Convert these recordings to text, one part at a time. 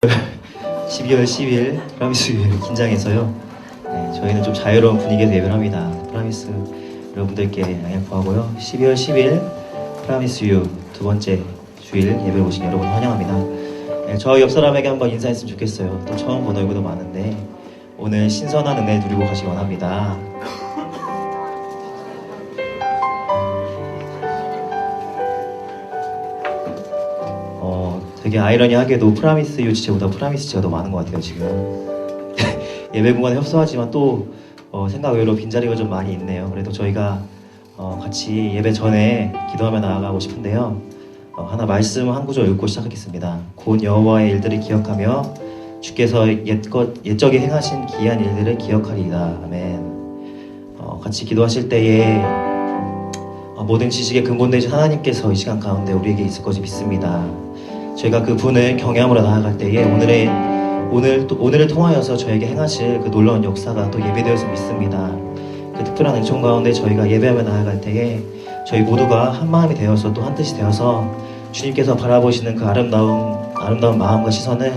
12월 10일 프라미스 유예를 긴장해서요. 네, 저희는 좀 자유로운 분위기에서 예배를 합니다. 프라미스 여러분들께 양해 구하고요. 12월 10일 프라미스 유 두 번째 주일 예배를 오신 여러분 환영합니다. 네, 저 옆 사람에게 한번 인사했으면 좋겠어요. 또 처음 본 얼굴도 많은데 오늘 신선한 은혜 누리고 가시기 원합니다. 되게 아이러니하게도 프라미스 유 지체보다 프라미스 지체가 더 많은 것 같아요 지금. 예배 공간에 협소하지만 또 생각 외로 빈자리가 좀 많이 있네요. 그래도 저희가 같이 예배 전에 기도하며 나아가고 싶은데요. 하나 말씀 한 구절 읽고 시작하겠습니다. 곧 여호와의 일들을 기억하며 주께서 옛적에 행하신 기이한 일들을 기억하리이다. 아멘. 같이 기도하실 때에 모든 지식의 근본 되신 하나님께서 이 시간 가운데 우리에게 있을 것을 믿습니다. 저희가 그 분을 경외함으로 나아갈 때에 오늘을 통하여서 저에게 행하실 그 놀라운 역사가 또 예배되어서 믿습니다. 그 특별한 은총 가운데 저희가 예배하며 나아갈 때에 저희 모두가 한 마음이 되어서 또 한 뜻이 되어서 주님께서 바라보시는 그 아름다운 마음과 시선을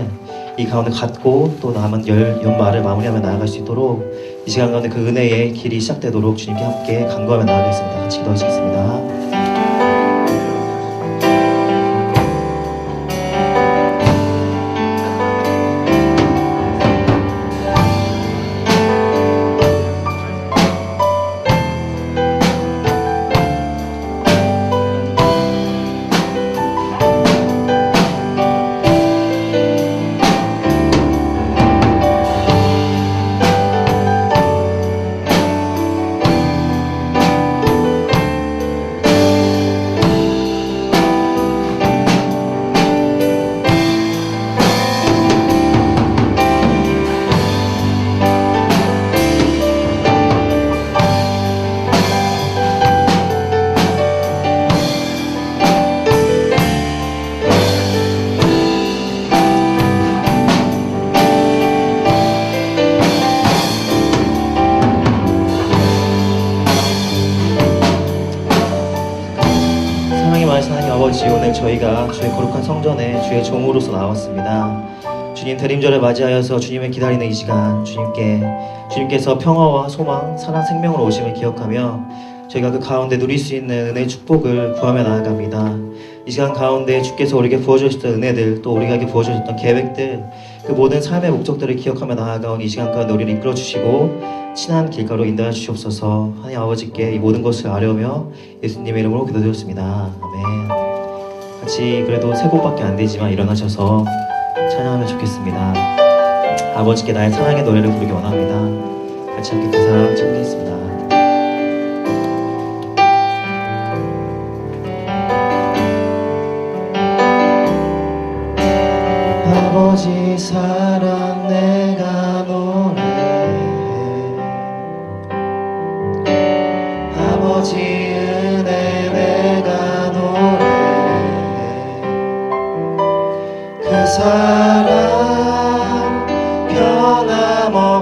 이 가운데 갖고 또 남은 연말을 마무리하며 나아갈 수 있도록 이 시간 가운데 그 은혜의 길이 시작되도록 주님께 함께 간구하며 나아가겠습니다. 같이 기도하시겠습니다. 아버지, 오늘 저희가 주의 거룩한 성전에 주의 종으로서 나왔습니다. 주님 대림절을 맞이하여서 주님을 기다리는 이 시간, 주님께서 평화와 소망, 사랑, 생명으로 오심을 기억하며 저희가 그 가운데 누릴 수 있는 은혜의 축복을 구하며 나아갑니다. 이 시간 가운데 주께서 우리에게 부어주셨던 은혜들, 또 우리에게 부어주셨던 계획들, 그 모든 삶의 목적들을 기억하며 나아가온 이 시간 가운데 우리를 이끌어주시고 친한 길가로 인도해 주시옵소서. 하나님 아버지께 이 모든 것을 아뢰며 예수님의 이름으로 기도드렸습니다. 아멘. 같이 그래도 세 곡밖에 안 되지만 일어나셔서 찬양하면 좋겠습니다. 아버지께 나의 사랑의 노래를 부르기 원합니다. 같이 함께 그 사랑 찬양하겠습니다. 아버지 사랑 내가 노래해, 아버지 은혜 내가 노래해, 그 사랑 변함없으신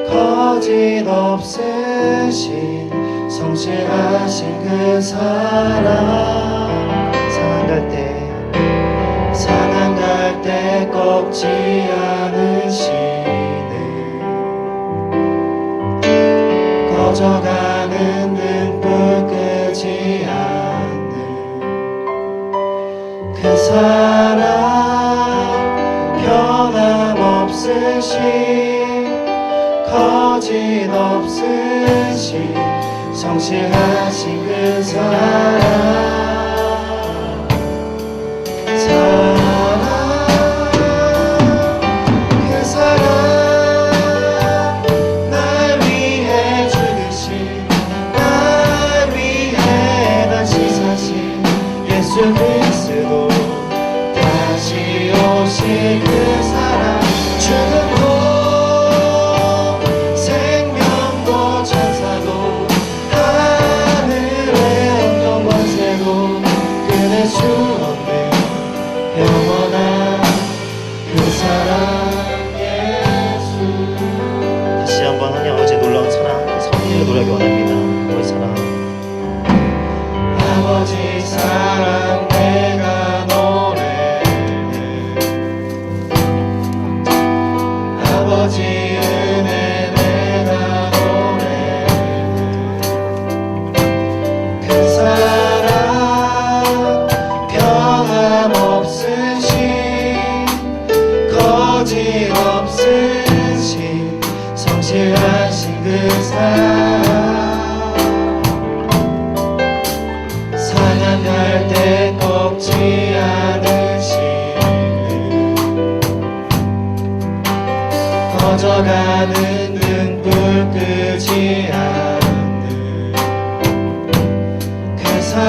거짓 없으신 성실하신 그 사랑, 상한 갈 때 꺾지 않으시는 꺼져가는 등불 끄지 않는 그 사랑 변함없으신 거짓 없으신 성실하신 그 사랑, 예수 그리스도 다시 오실 그 사랑, 죽음도 생명도 천사도 하늘의 어떤 권세도 끊을 수 없는 영원한 그 사랑 예수. 다시 한번 하나님 아버지의 놀라운 사랑, 성령의 노래하기 원합니다. 아버지 사랑, 아버지 사랑 내가 노래해, 거짓없으신 성실하신 그 사랑 상한 때 꺾지 않으시는 꺼져가는 등불 끄지 않는 그 사랑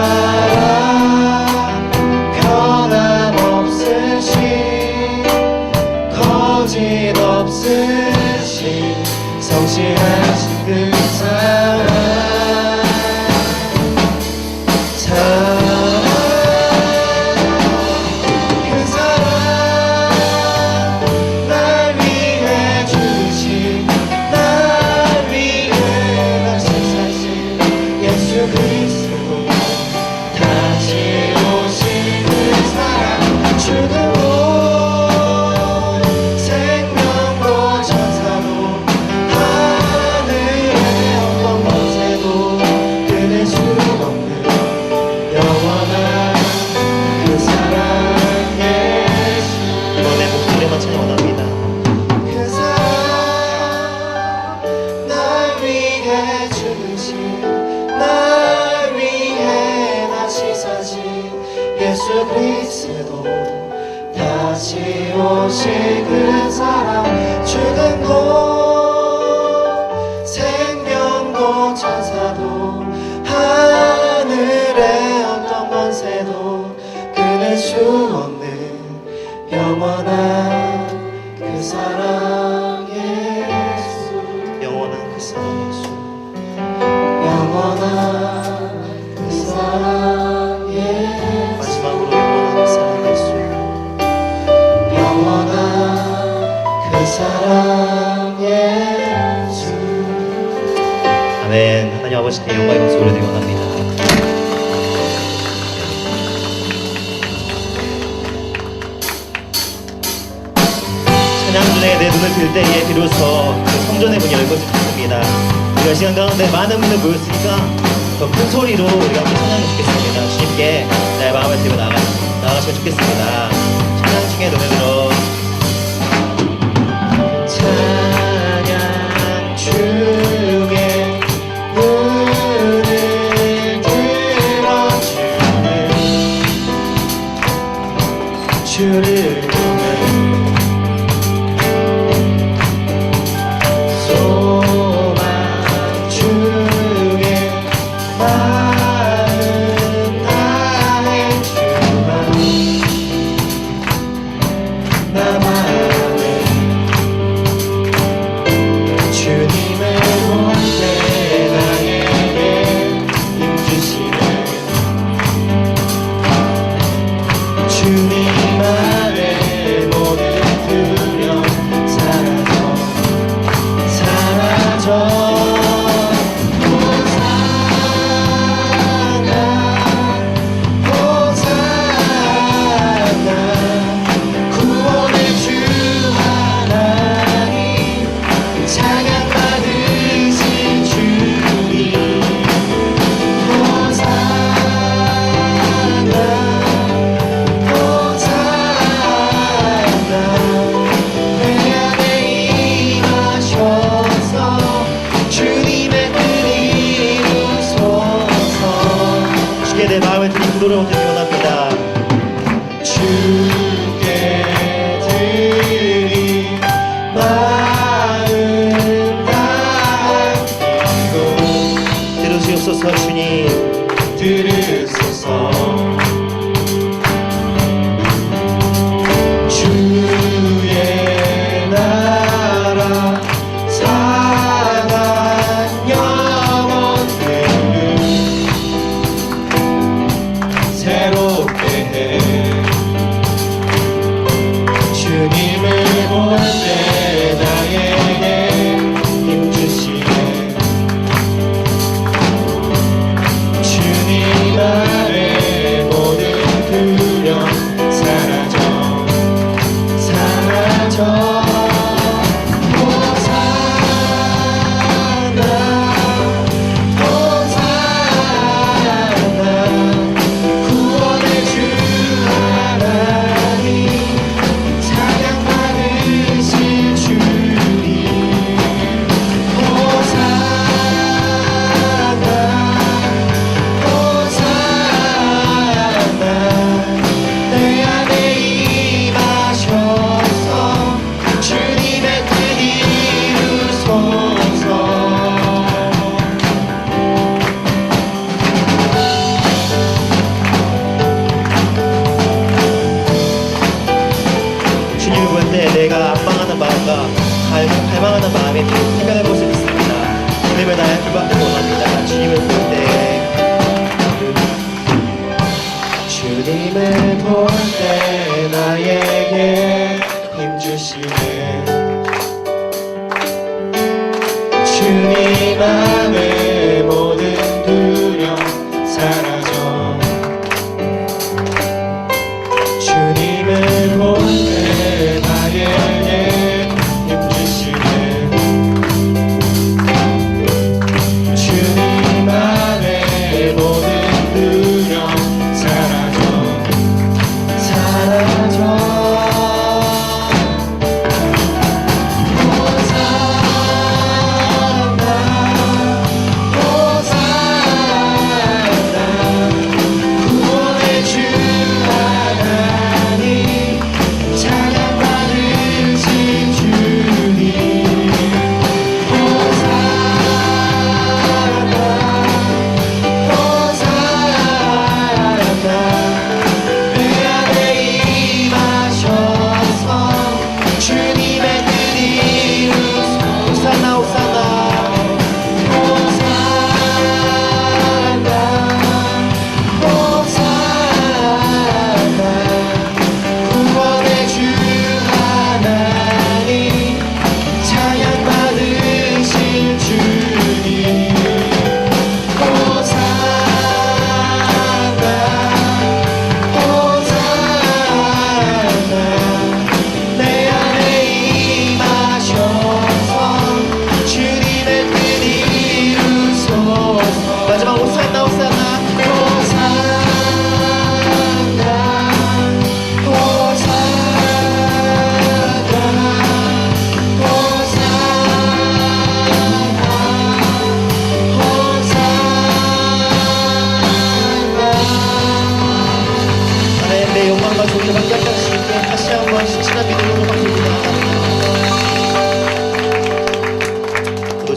변함없으신 거짓없으신 성실하신 그 사랑 그 사랑 날 위해 주신 날 위해 다시 사신 예수 그리스도 다시 오신 그 사랑 죽음도 생명도 천사도 하늘의 어떤 권세도 끊을 수 없는 영원한 그 사랑 예수 이번에 목소리만 찬양 원합니다. 그 사랑 날 위해 죽으신 날 위해 다시 사신 예수 그리스도 다시 오실 그 사랑 죽음도 생명도 천사도 하늘의 어떤 권세도 끊을 수 없는 영원한 그 사랑 예수 영원한 그 사랑 예수 영원한 그 사랑 예수 마지막으로 영원한 그 사랑 예수 영원한 그 사랑 예수 아멘. 하나님 아버지께 영광의 박수 올려드리기 원합니다. 찬양 중에 내 눈을 들 때에 비로소 그 성전의 문이 열려졌습니다. 우리가 시간 가운데 많은 분들 모였으니까 더 큰 소리로 우리가 함께 찬양해 주겠습니다. 주님께 나의 마음을 들고 나아가시면 좋겠습니다. 찬양 중에 노래 들어 찬양 중에 눈을 들어주는 주를 보는 소망 중에 마음 다해 주마 나만의 주님의 권세 나에게 힘주시네 주님 안에 내 저희가 안방하는 마음과 갈망하는 마음이 생겨날 것을 믿습니다. 주님을 다해 불받기 원합니다. 주님을 볼 때, 주님을 볼 때 나에게 힘주시네. 주님 안에 모든 두려움 사라져. 주님을 볼 때 나에게 힘주시네. 주님 안에 모든 두려움 사라져.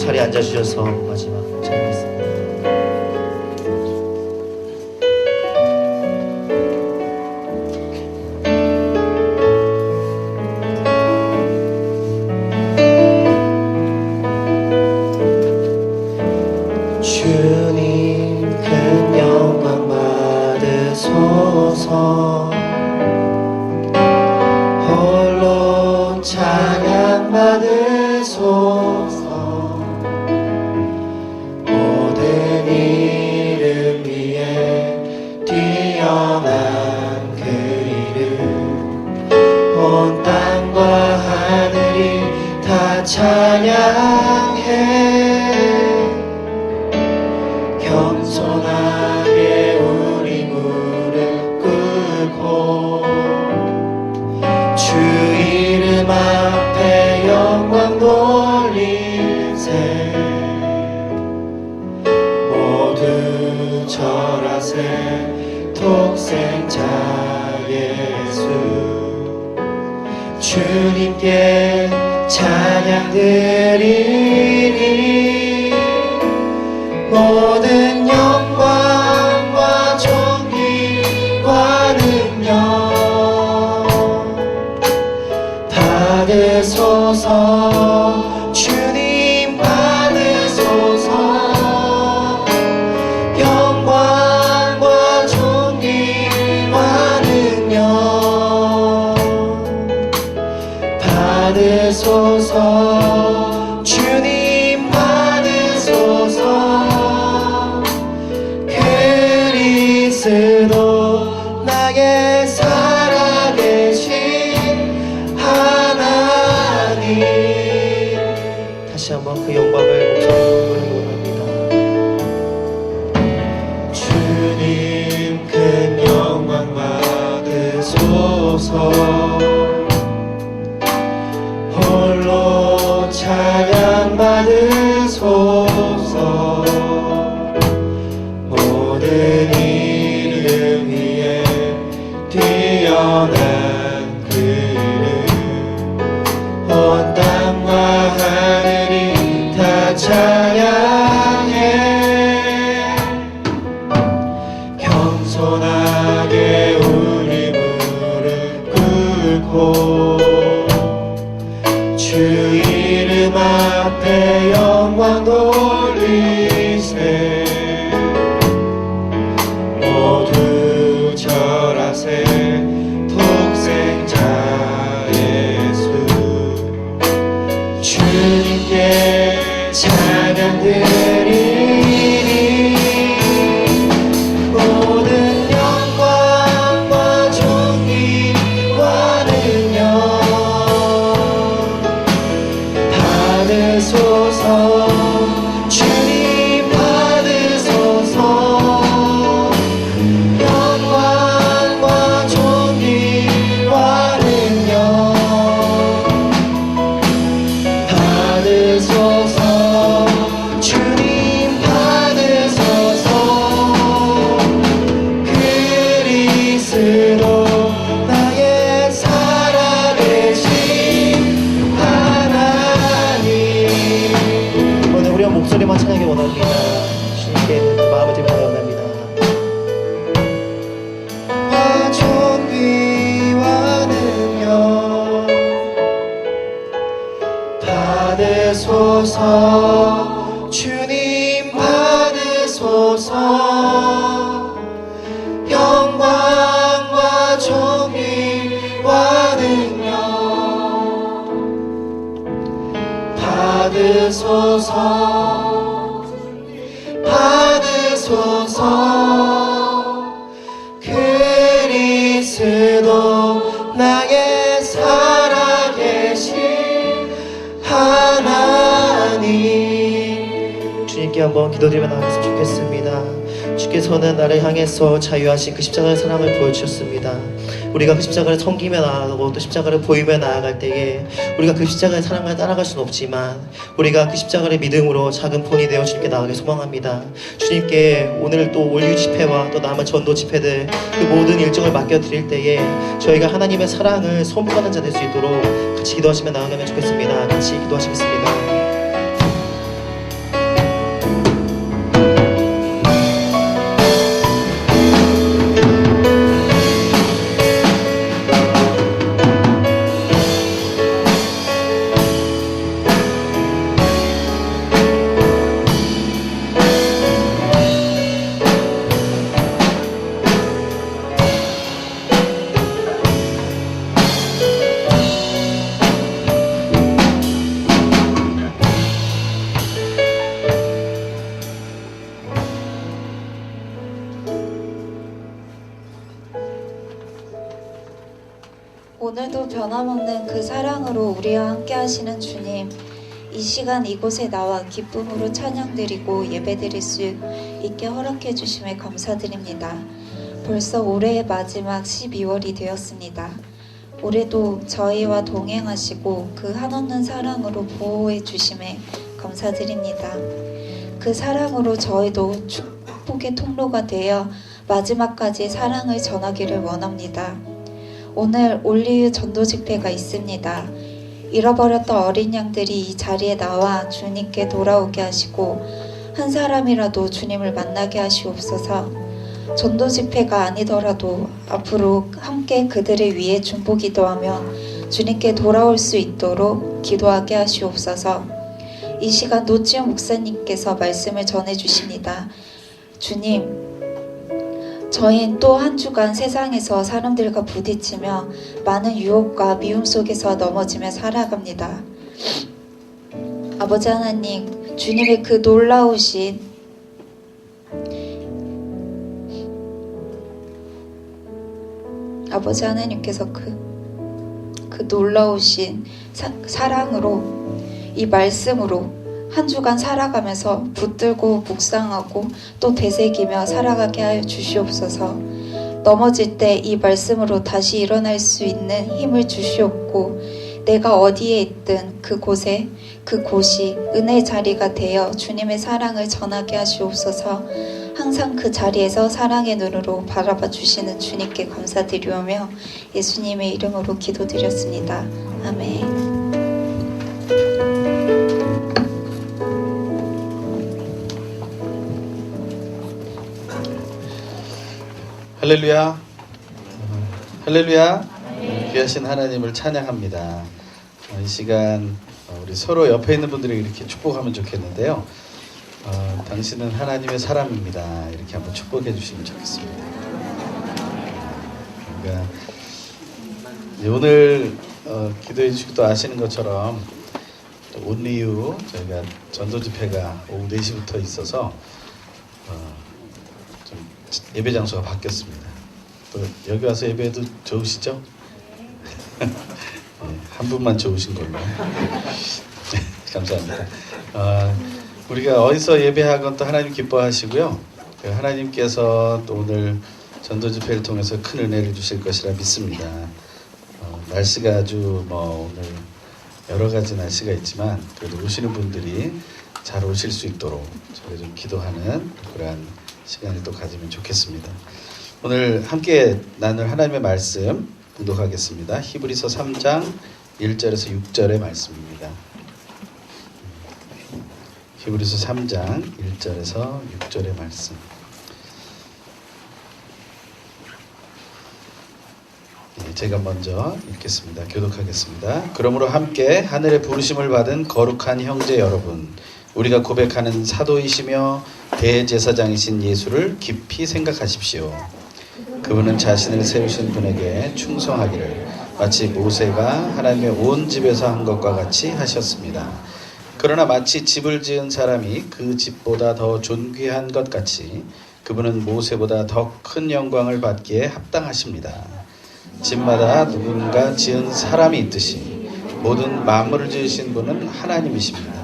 자리에 앉아주셔서 마지막 찬양하겠습니다. 주님 큰 영광 받으소서. 홀로 찬양 받으소서. 온 땅과 하늘이 다 찬양해. 겸손하게 우리 무릎 꿇고 주 이름 앞에 영광 돌리세. 모두 절하세 독생자 예수. 주님께 찬양 드리니 모든 영광과 존귀와 능력 받으소서. 주님 받으소서. 영광과 존귀와 능력 받으소서. 주님 받으소서. 그리스도 나의 살아계신 하나님. 다시 한번 그 영광을 목소리로 부르기 원합니다. 주님 큰 영광 받으소서. 홀로 찬양 받으소서. 모든 이름 위에 뛰어난 그 이름. 온 땅과 하늘이 다 찬양해. 겸손하게 우리 무릎 꿇고 주 이름 앞에 영광 돌리세. 모두 절하세. 독생자 예수 주님께 찬양 드리니 모든 영광과 존귀와 능력 받으소서. 주님 받으소서. 영광과 존귀와 능력 받으소서. 주님 받으소서. 그리스도 나의 살아계신 하나님. 오늘 우리가 목소리만 찬양하기 원합니다. 주님께 마음을 드리며 원합니다. 존귀와 능력 받으소서. 주님 받으소서. 영광과 존귀와 능력 받으소서. 받으소서. 그리스도 나의 살아계신 하나님. 주님께 한번 기도드리며 나아갔으면 좋겠습니다. 주께서는 나를 향해서 자유하신 그 십자가의 사랑을 보여주셨습니다. 우리가 그 십자가를 섬기며 나아가고 또 십자가를 보이며 나아갈 때에 우리가 그 십자가의 사랑을 따라갈 수는 없지만 우리가 그 십자가를 믿음으로 작은 본이 되어 주님께 나아가길 소망합니다. 주님께 오늘 또 올유 집회와 또 남은 전도 집회들 그 모든 일정을 맡겨드릴 때에 저희가 하나님의 사랑을 선포하는 자 될 수 있도록 같이 기도하시며 나아가면 좋겠습니다. 같이 기도하시겠습니다. 오늘도 변함없는 그 사랑으로 우리와 함께 하시는 주님, 이 시간 이곳에 나와 기쁨으로 찬양드리고 예배드릴 수 있게 허락해 주심에 감사드립니다. 벌써 올해의 마지막 12월이 되었습니다. 올해도 저희와 동행하시고 그 한없는 사랑으로 보호해 주심에 감사드립니다. 그 사랑으로 저희도 축복의 통로가 되어 마지막까지 사랑을 전하기를 원합니다. 오늘 올리브 전도 집회가 있습니다. 잃어버렸던 어린 양들이 이 자리에 나와 주님께 돌아오게 하시고 한 사람이라도 주님을 만나게 하시옵소서. 전도 집회가 아니더라도 앞으로 함께 그들을 위해 중보 기도하며 주님께 돌아올 수 있도록 기도하게 하시옵소서. 이 시간 노지훈 목사님께서 말씀을 전해주십니다. 주님, 저희는 또 한 주간 세상에서 사람들과 부딪히며 많은 유혹과 미움 속에서 넘어지며 살아갑니다. 아버지 하나님, 주님의 그 놀라우신 아버지 하나님께서 그 놀라우신 사랑으로 이 말씀으로 한 주간 살아가면서 붙들고 묵상하고 또 되새기며 살아가게 하여 주시옵소서. 넘어질 때 이 말씀으로 다시 일어날 수 있는 힘을 주시옵고 내가 어디에 있든 그곳이 은혜의 자리가 되어 주님의 사랑을 전하게 하시옵소서. 항상 그 자리에서 사랑의 눈으로 바라봐 주시는 주님께 감사드리오며 예수님의 이름으로 기도드렸습니다. 아멘. 할렐루야. 할렐루야. 귀하신 하나님을 찬양합니다. 이 시간 우리 서로 옆에 있는 분들이 이렇게 축복하면 좋겠는데요. 당신은 하나님의 사람입니다. 이렇게 한번 축복해 주시면 좋겠습니다. 그러니까 오늘 기도해 주시고 또 아시는 것처럼 Only You 저희가 전도 집회가 오후 4시부터 있어서 좀 예배 장소가 바뀌었습니다. 또 여기 와서 예배해도 좋으시죠? 네, 한 분만 좋으신 걸로. 감사합니다. 우리가 어디서 예배하건 또 하나님 기뻐하시고요. 하나님께서 또 오늘 전도 집회를 통해서 큰 은혜를 주실 것이라 믿습니다. 날씨가 아주 오늘 여러 가지 날씨가 있지만 그래도 오시는 분들이 잘 오실 수 있도록 저희가 좀 기도하는 그러한 시간을 또 가지면 좋겠습니다. 오늘 함께 나눌 하나님의 말씀 봉독하겠습니다. 히브리서 3장 1절에서 6절의 말씀입니다. 히브리서 3장 1절에서 6절의 말씀. 제가 먼저 읽겠습니다. 교독하겠습니다. 그러므로 함께 하늘의 부르심을 받은 거룩한 형제 여러분, 우리가 고백하는 사도이시며 대제사장이신 예수를 깊이 생각하십시오. 그분은 자신을 세우신 분에게 충성하기를 마치 모세가 하나님의 온 집에서 한 것과 같이 하셨습니다. 그러나 마치 집을 지은 사람이 그 집보다 더 존귀한 것 같이 그분은 모세보다 더 큰 영광을 받기에 합당하십니다. 집마다 누군가 지은 사람이 있듯이 모든 만물을 지으신 분은 하나님이십니다.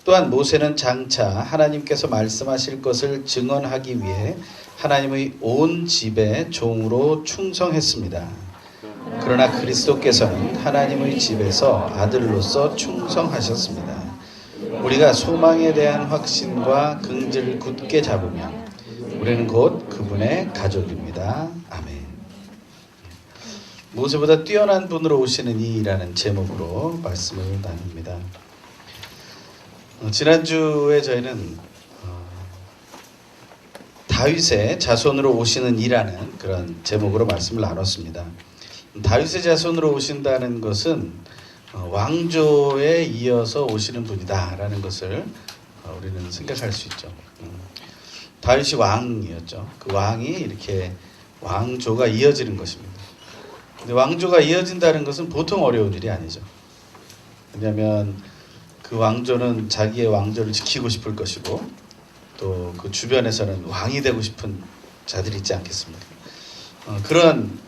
또한 모세는 장차 하나님께서 말씀하실 것을 증언하기 위해 하나님의 온 집의 종으로 충성했습니다. 그러나 그리스도께서는 하나님의 집에서 아들로서 충성하셨습니다. 우리가 소망에 대한 확신과 긍지를 굳게 잡으면 우리는 곧 그분의 가족입니다. 아멘. 모세보다 뛰어난 분으로 오시는 이라는 제목으로 말씀을 나눕니다. 지난주에 저희는 다윗의 자손으로 오시는 이라는 그런 제목으로 말씀을 나눴습니다. 다윗의 자손으로 오신다는 것은 왕조에 이어서 오시는 분이다라는 것을 우리는 생각할 수 있죠. 다윗이 왕이었죠. 그 왕이 이렇게 왕조가 이어지는 것입니다. 근데 왕조가 이어진다는 것은 보통 어려운 일이 아니죠. 왜냐하면 그 왕조는 자기의 왕조를 지키고 싶을 것이고 또 그 주변에서는 왕이 되고 싶은 자들이 있지 않겠습니까? 그런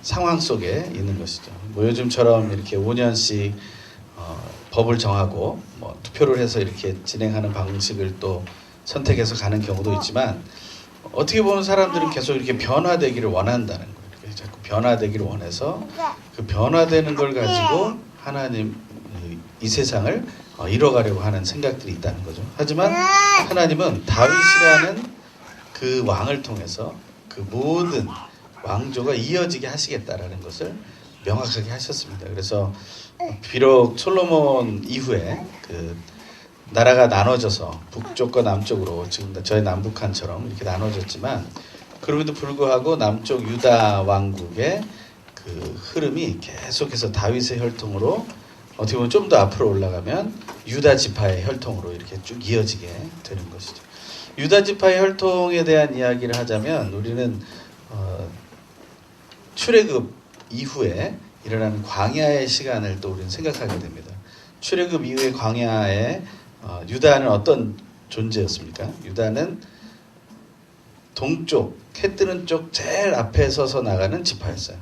상황 속에 있는 것이죠. 요즘처럼 이렇게 5년씩 법을 정하고 투표를 해서 이렇게 진행하는 방식을 또 선택해서 가는 경우도 있지만 어떻게 보면 사람들은 계속 이렇게 변화되기를 원한다는 거예요. 이렇게 자꾸 변화되기를 원해서 그 변화되는 걸 가지고 하나님 이 세상을 이뤄가려고 하는 생각들이 있다는 거죠. 하지만 하나님은 다윗이라는 그 왕을 통해서 그 모든 왕조가 이어지게 하시겠다라는 것을 명확하게 하셨습니다. 그래서 비록 솔로몬 이후에 그 나라가 나눠져서 북쪽과 남쪽으로 지금 저희 남북한처럼 이렇게 나눠졌지만 그럼에도 불구하고 남쪽 유다 왕국의 그 흐름이 계속해서 다윗의 혈통으로 어떻게 보면 좀 더 앞으로 올라가면 유다 지파의 혈통으로 이렇게 쭉 이어지게 되는 것이죠. 유다 지파의 혈통에 대한 이야기를 하자면 우리는 출애굽 이후에 일어나는 광야의 시간을 또 우리는 생각하게 됩니다. 출애굽 이후의 광야에 유다는 어떤 존재였습니까? 유다는 동쪽, 해 뜨는 쪽 제일 앞에 서서 나가는 지파였어요.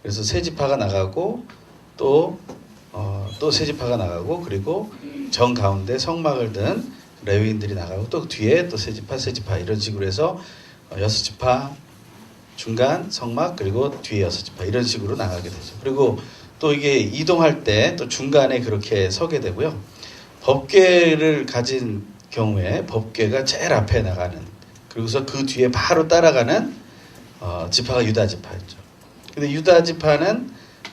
그래서 세 지파가 나가고 또 세 지파가 나가고 그리고 정 가운데 성막을 든 레위인들이 나가고 또 뒤에 또 세 지파 이런 식으로 해서 6지파 중간 성막 그리고 뒤에 6지파 이런 식으로 나가게 되죠. 그리고 또 이게 이동할 때 또 중간에 그렇게 서게 되고요. 법궤를 가진 경우에 법궤가 제일 앞에 나가는 그리고서 그 뒤에 바로 따라가는 지파가 유다 지파였죠. 근데 유다 지파는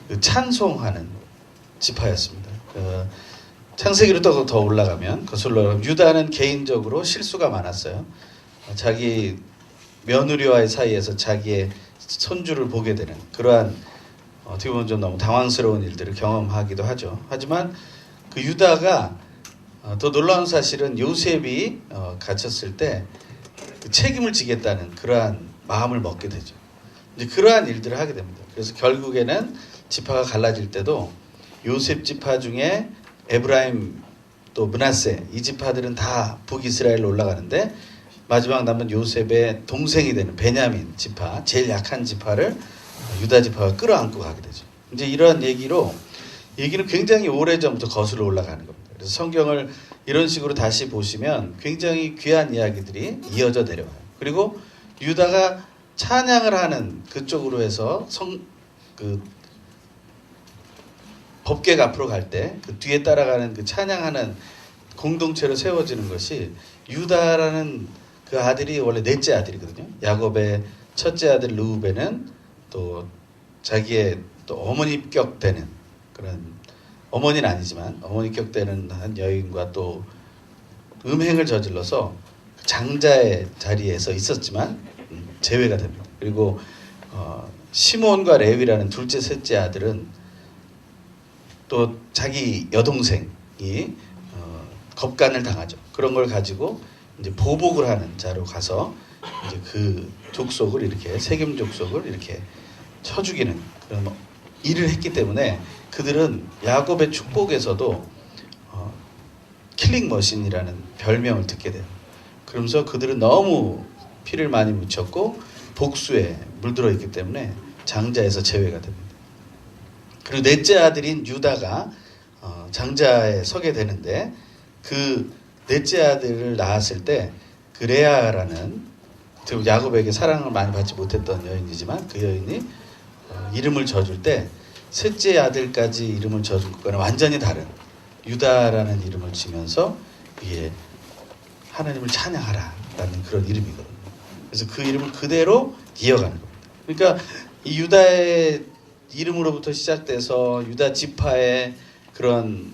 그 찬송하는 지파였습니다. 창세기로 더 올라가면 거슬러 유다는 개인적으로 실수가 많았어요. 자기 며느리와의 사이에서 자기의 손주를 보게 되는 그러한 어떻게 보면 좀 너무 당황스러운 일들을 경험하기도 하죠. 하지만 그 유다가 더 놀라운 사실은 요셉이 갇혔을 때 그 책임을 지겠다는 그러한 마음을 먹게 되죠. 이제 그러한 일들을 하게 됩니다. 그래서 결국에는 지파가 갈라질 때도 요셉 지파 중에 에브라임 또 므낫세 이 지파들은 다 북이스라엘로 올라가는데 마지막 남은 요셉의 동생이 되는 베냐민 지파, 제일 약한 지파를 유다 지파가 끌어안고 가게 되죠. 이제 이런 얘기는 굉장히 오래전부터 거슬러 올라가는 겁니다. 그래서 성경을 이런 식으로 다시 보시면 굉장히 귀한 이야기들이 이어져 내려와요. 그리고 유다가 찬양을 하는 그쪽으로 해서 법궤가 앞으로 갈 때 그 뒤에 따라가는 그 찬양하는 공동체로 세워지는 것이 유다라는 그 아들이 원래 넷째 아들이거든요. 야곱의 첫째 아들 르우벤은 또 자기의 또 어머니격 되는 그런 어머니는 아니지만 어머니격 되는 한 여인과 또 음행을 저질러서 장자의 자리에서 있었지만 제외가 됩니다. 그리고 시몬과 레위라는 둘째 셋째 아들은 또 자기 여동생이 겁간을 당하죠. 그런 걸 가지고 이제 보복을 하는 자로 가서 이제 그 족속을 이렇게 세겜 족속을 이렇게 쳐 죽이는 그런 일을 했기 때문에 그들은 야곱의 축복에서도 킬링 머신이라는 별명을 듣게 돼요. 그러면서 그들은 너무 피를 많이 묻혔고 복수에 물들어 있기 때문에 장자에서 제외가 됩니다. 그리고 넷째 아들인 유다가 장자에 서게 되는데 그 넷째 아들을 낳았을 때 그 레아라는 야곱에게 사랑을 많이 받지 못했던 여인이지만 그 여인이 이름을 져줄 때 셋째 아들까지 이름을 져준 것과는 완전히 다른 유다라는 이름을 지면서 이게 하나님을 찬양하라라는 그런 이름이거든요. 그래서 그 이름을 그대로 이어가는 겁니다. 그러니까 이 유다의 이름으로부터 시작돼서 유다 지파의 그런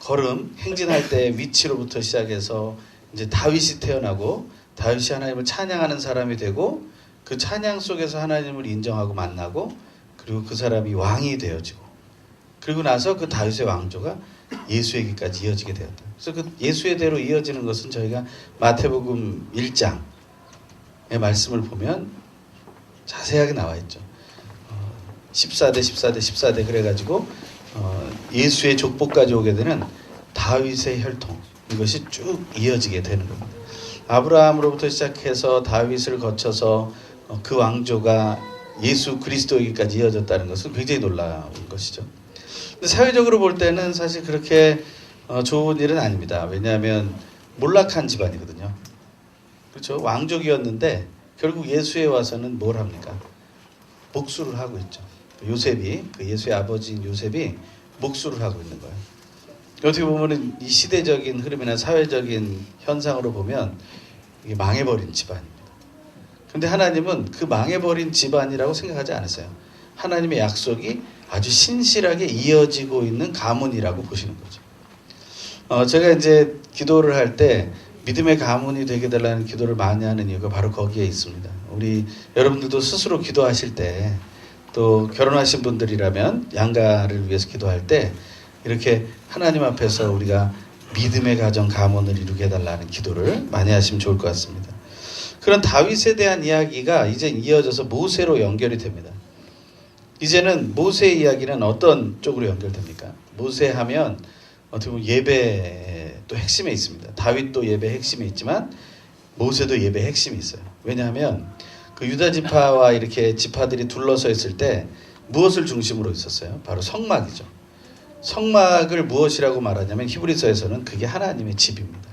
걸음, 행진할 때 위치로부터 시작해서 이제 다윗이 태어나고 다윗이 하나님을 찬양하는 사람이 되고 그 찬양 속에서 하나님을 인정하고 만나고 그리고 그 사람이 왕이 되어지고 그리고 나서 그 다윗의 왕조가 예수에게까지 이어지게 되었다. 그래서 그 예수의 대로 이어지는 것은 저희가 마태복음 1장의 말씀을 보면 자세하게 나와 있죠. 14대 그래가지고 예수의 족보까지 오게 되는 다윗의 혈통 이것이 쭉 이어지게 되는 겁니다. 아브라함으로부터 시작해서 다윗을 거쳐서 그 왕조가 예수 그리스도에게까지 이어졌다는 것은 굉장히 놀라운 것이죠. 근데 사회적으로 볼 때는 사실 그렇게 좋은 일은 아닙니다. 왜냐하면 몰락한 집안이거든요. 그렇죠? 왕족이었는데 결국 예수에 와서는 뭘 합니까? 목수를 하고 있죠. 요셉이 그 예수의 아버지인 요셉이 목수를 하고 있는 거예요. 어떻게 보면 이 시대적인 흐름이나 사회적인 현상으로 보면 이게 망해버린 집안입니다. 그런데 하나님은 그 망해버린 집안이라고 생각하지 않으세요. 하나님의 약속이 아주 신실하게 이어지고 있는 가문이라고 보시는 거죠. 제가 이제 기도를 할 때 믿음의 가문이 되게 달라는 기도를 많이 하는 이유가 바로 거기에 있습니다. 우리 여러분들도 스스로 기도하실 때 또 결혼하신 분들이라면 양가를 위해서 기도할 때 이렇게 하나님 앞에서 우리가 믿음의 가정 가문을 이루게 해달라는 기도를 많이 하시면 좋을 것 같습니다. 그런 다윗에 대한 이야기가 이제 이어져서 모세로 연결이 됩니다. 이제는 모세의 이야기는 어떤 쪽으로 연결됩니까? 모세 하면 어떻게 보면 예배의 또 핵심에 있습니다. 다윗도 예배의 핵심에 있지만 모세도 예배의 핵심이 있어요. 왜냐하면 그 유다 지파와 이렇게 지파들이 둘러서 있을 때 무엇을 중심으로 있었어요? 바로 성막이죠. 성막을 무엇이라고 말하냐면 히브리서에서는 그게 하나님의 집입니다.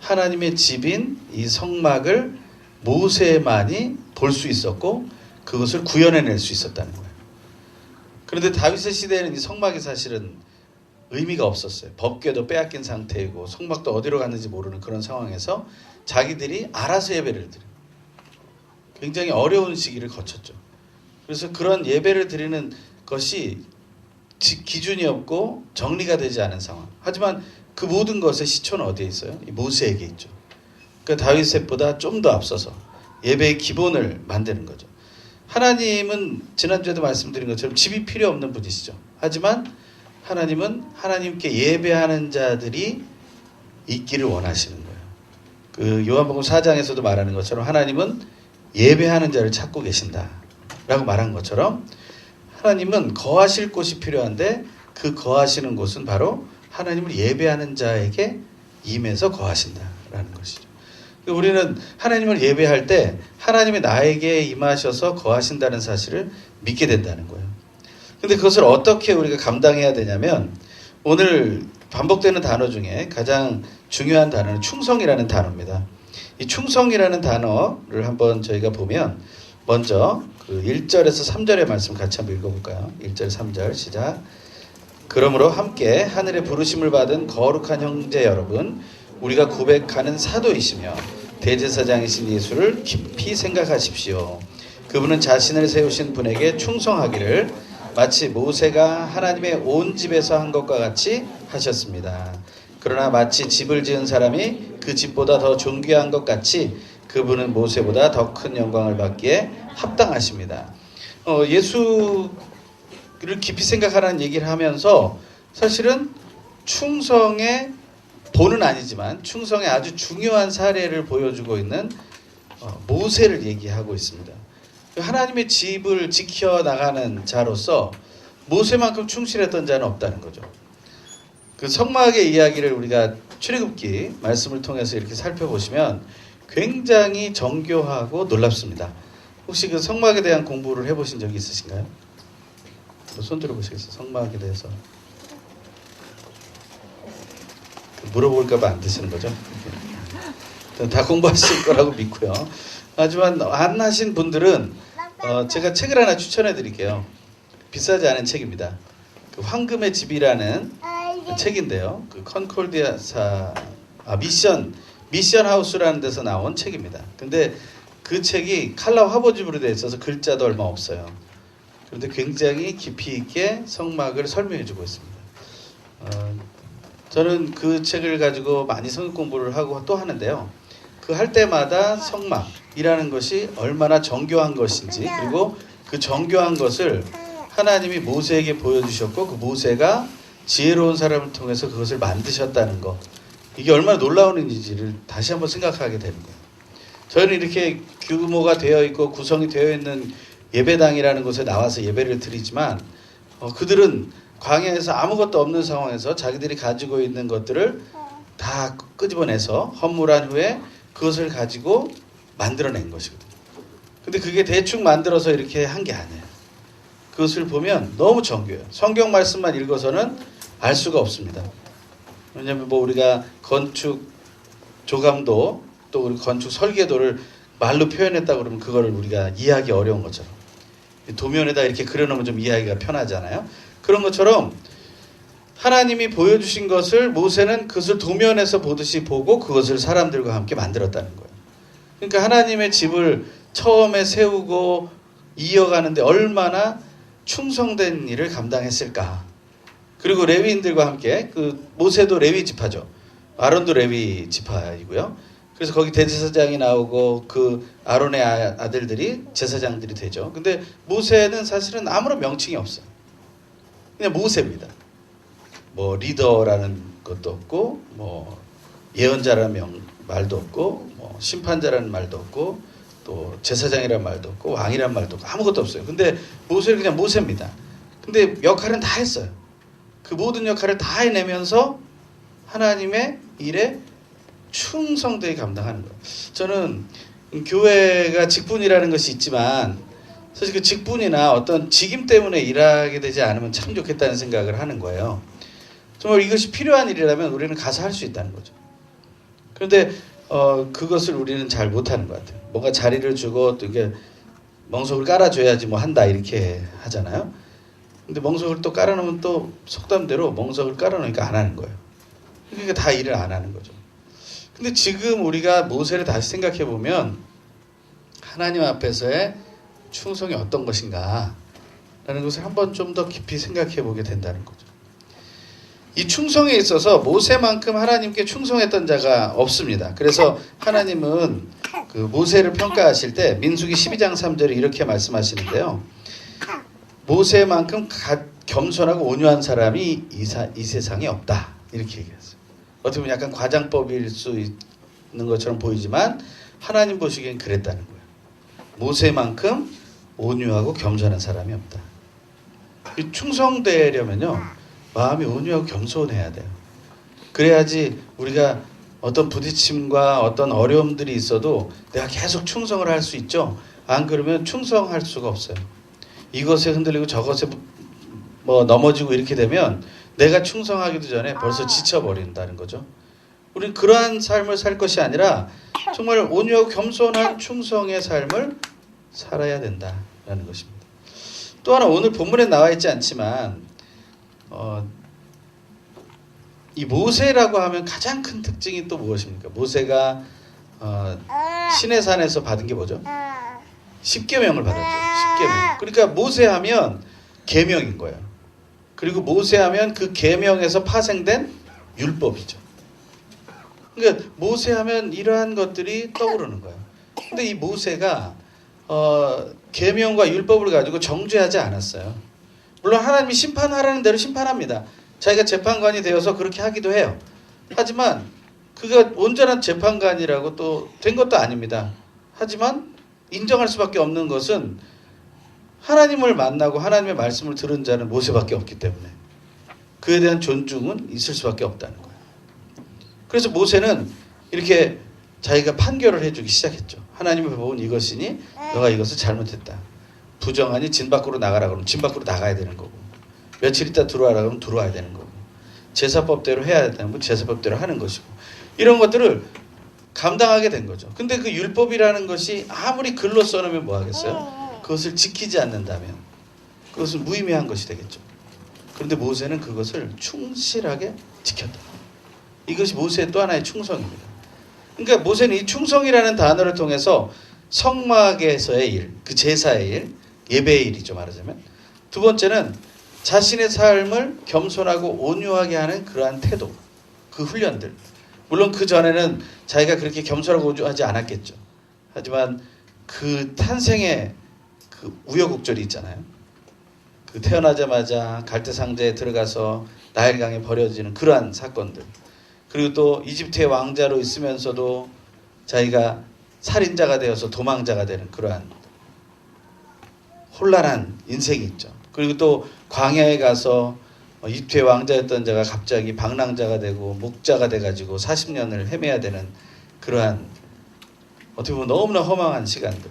하나님의 집인 이 성막을 모세만이 볼 수 있었고 그것을 구현해낼 수 있었다는 거예요. 그런데 다윗의 시대에는 이 성막이 사실은 의미가 없었어요. 법궤도 빼앗긴 상태이고 성막도 어디로 갔는지 모르는 그런 상황에서 자기들이 알아서 예배를 드려요. 굉장히 어려운 시기를 거쳤죠. 그래서 그런 예배를 드리는 것이 기준이 없고 정리가 되지 않은 상황. 하지만 그 모든 것의 시초는 어디에 있어요? 이 모세에게 있죠. 그러니까 다윗보다 좀 더 앞서서 예배의 기본을 만드는 거죠. 하나님은 지난주에도 말씀드린 것처럼 집이 필요 없는 분이시죠. 하지만 하나님은 하나님께 예배하는 자들이 있기를 원하시는 거예요. 그 요한복음 4장에서도 말하는 것처럼 하나님은 예배하는 자를 찾고 계신다라고 말한 것처럼 하나님은 거하실 곳이 필요한데 그 거하시는 곳은 바로 하나님을 예배하는 자에게 임해서 거하신다라는 것이죠. 우리는 하나님을 예배할 때 하나님이 나에게 임하셔서 거하신다는 사실을 믿게 된다는 거예요. 근데 그것을 어떻게 우리가 감당해야 되냐면 오늘 반복되는 단어 중에 가장 중요한 단어는 충성이라는 단어입니다. 이 충성이라는 단어를 한번 저희가 보면 먼저 그 1절에서 3절의 말씀 같이 한번 읽어볼까요? 1절 3절 시작. 그러므로 함께 하늘의 부르심을 받은 거룩한 형제 여러분, 우리가 고백하는 사도이시며 대제사장이신 예수를 깊이 생각하십시오. 그분은 자신을 세우신 분에게 충성하기를 마치 모세가 하나님의 온 집에서 한 것과 같이 하셨습니다. 그러나 마치 집을 지은 사람이 그 집보다 더 존귀한 것 같이 그분은 모세보다 더 큰 영광을 받기에 합당하십니다. 예수를 깊이 생각하라는 얘기를 하면서 사실은 충성의 본은 아니지만 충성의 아주 중요한 사례를 보여주고 있는 모세를 얘기하고 있습니다. 하나님의 집을 지켜나가는 자로서 모세만큼 충실했던 자는 없다는 거죠. 그 성막의 이야기를 우리가 출애굽기 말씀을 통해서 이렇게 살펴보시면 굉장히 정교하고 놀랍습니다. 혹시 그 성막에 대한 공부를 해보신 적이 있으신가요? 손 들어보시겠어요? 성막에 대해서 물어볼까봐 안 드시는 거죠? 다 공부하실 거라고 믿고요. 하지만 안 하신 분들은 제가 책을 하나 추천해 드릴게요. 비싸지 않은 책입니다. 그 황금의 집이라는 책인데요. 그 컨콜디아사 미션 하우스라는 데서 나온 책입니다. 근데 그 책이 칼라 화보집으로 되어 있어서 글자도 얼마 없어요. 그런데 굉장히 깊이 있게 성막을 설명해 주고 있습니다. 저는 그 책을 가지고 많이 성경 공부를 하고 또 하는데요. 그 할 때마다 성막이라는 것이 얼마나 정교한 것인지, 그리고 그 정교한 것을 하나님이 모세에게 보여주셨고 그 모세가 지혜로운 사람을 통해서 그것을 만드셨다는 것, 이게 얼마나 놀라운 일인지를 다시 한번 생각하게 되는 거예요. 저희는 이렇게 규모가 되어 있고 구성이 되어 있는 예배당이라는 곳에 나와서 예배를 드리지만 그들은 광야에서 아무것도 없는 상황에서 자기들이 가지고 있는 것들을 다 끄집어내서 헌물한 후에 그것을 가지고 만들어낸 것이거든요. 근데 그게 대충 만들어서 이렇게 한 게 아니에요. 그것을 보면 너무 정교해요. 성경 말씀만 읽어서는 알 수가 없습니다. 왜냐하면 뭐 우리가 건축 조감도 또 우리 건축 설계도를 말로 표현했다 그러면 그거를 우리가 이해하기 어려운 것처럼 도면에다 이렇게 그려놓으면 좀 이해하기가 편하잖아요. 그런 것처럼 하나님이 보여주신 것을 모세는 그것을 도면에서 보듯이 보고 그것을 사람들과 함께 만들었다는 거예요. 그러니까 하나님의 집을 처음에 세우고 이어가는데 얼마나 충성된 일을 감당했을까. 그리고 레위인들과 함께, 그 모세도 레위 지파죠. 아론도 레위 지파이고요. 그래서 거기 대제사장이 나오고 그 아론의 아들들이 제사장들이 되죠. 근데 모세는 사실은 아무런 명칭이 없어요. 그냥 모세입니다. 뭐 리더라는 것도 없고, 뭐 예언자라는 말도 없고, 뭐 심판자라는 말도 없고, 또 제사장이라는 말도 없고, 왕이라는 말도 없고, 아무것도 없어요. 근데 모세는 그냥 모세입니다. 근데 역할은 다 했어요. 그 모든 역할을 다 해내면서 하나님의 일에 충성되게 감당하는 거예요. 저는 교회가 직분이라는 것이 있지만 사실 그 직분이나 어떤 직임 때문에 일하게 되지 않으면 참 좋겠다는 생각을 하는 거예요. 정말 이것이 필요한 일이라면 우리는 가서 할 수 있다는 거죠. 그런데 그것을 우리는 잘 못하는 것 같아요. 뭔가 자리를 주고 또 이게 멍석을 깔아줘야지 뭐 한다 이렇게 하잖아요. 근데 멍석을 또 깔아놓으면 또 속담대로 멍석을 깔아놓으니까 안 하는 거예요. 그러니까 다 일을 안 하는 거죠. 근데 지금 우리가 모세를 다시 생각해 보면 하나님 앞에서의 충성이 어떤 것인가 라는 것을 한번 좀 더 깊이 생각해 보게 된다는 거죠. 이 충성에 있어서 모세만큼 하나님께 충성했던 자가 없습니다. 그래서 하나님은 그 모세를 평가하실 때 민수기 12장 3절에 이렇게 말씀하시는데요. 모세만큼 겸손하고 온유한 사람이 이 세상에 없다. 이렇게 얘기했어요. 어떻게 보면 약간 과장법일 수 있는 것처럼 보이지만 하나님 보시기엔 그랬다는 거예요. 모세만큼 온유하고 겸손한 사람이 없다. 이 충성되려면요, 마음이 온유하고 겸손해야 돼요. 그래야지 우리가 어떤 부딪힘과 어떤 어려움들이 있어도 내가 계속 충성을 할 수 있죠. 안 그러면 충성할 수가 없어요. 이것에 흔들리고 저것에 뭐 넘어지고 이렇게 되면 내가 충성하기도 전에 벌써 지쳐버린다는 거죠. 우리는 그러한 삶을 살 것이 아니라 정말 온유하고 겸손한 충성의 삶을 살아야 된다라는 것입니다. 또 하나 오늘 본문에 나와 있지 않지만 이 모세라고 하면 가장 큰 특징이 또 무엇입니까? 모세가 시내산에서 받은 게 뭐죠? 십계명을 받았죠. 십계명. 그러니까 모세하면 계명인 거예요. 그리고 모세하면 그 계명에서 파생된 율법이죠. 그러니까 모세하면 이러한 것들이 떠오르는 거예요. 근데 이 모세가 계명과 율법을 가지고 정죄하지 않았어요. 물론 하나님이 심판하라는 대로 심판합니다. 자기가 재판관이 되어서 그렇게 하기도 해요. 하지만 그가 온전한 재판관이라고 또 된 것도 아닙니다. 하지만 인정할 수밖에 없는 것은 하나님을 만나고 하나님의 말씀을 들은 자는 모세밖에 없기 때문에 그에 대한 존중은 있을 수밖에 없다는 거예요. 그래서 모세는 이렇게 자기가 판결을 해주기 시작했죠. 하나님을 보면 이것이니 너가 이것을 잘못했다. 부정하니 진 밖으로 나가라 그러면 진 밖으로 나가야 되는 거고, 며칠 있다 들어와라 그러면 들어와야 되는 거고, 제사법대로 해야 되는 건 제사법대로 하는 것이고, 이런 것들을 감당하게 된 거죠. 근데 그 율법이라는 것이 아무리 글로 써놓으면 뭐 하겠어요? 그것을 지키지 않는다면 그것은 무의미한 것이 되겠죠. 그런데 모세는 그것을 충실하게 지켰다. 이것이 모세의 또 하나의 충성입니다. 그러니까 모세는 이 충성이라는 단어를 통해서 성막에서의 일, 그 제사의 일, 예배의 일이죠, 말하자면. 두 번째는 자신의 삶을 겸손하고 온유하게 하는 그러한 태도, 그 훈련들. 물론 그 전에는 자기가 그렇게 겸손하고 온유하지 않았겠죠. 하지만 그 탄생의 그 우여곡절이 있잖아요. 그 태어나자마자 갈대상자에 들어가서 나일강에 버려지는 그러한 사건들. 그리고 또 이집트의 왕자로 있으면서도 자기가 살인자가 되어서 도망자가 되는 그러한 혼란한 인생이 있죠. 그리고 또 광야에 가서 이집트의 왕자였던 자가 갑자기 방랑자가 되고 목자가 돼가지고 40년을 헤매야 되는 그러한 어떻게 보면 너무나 허망한 시간들.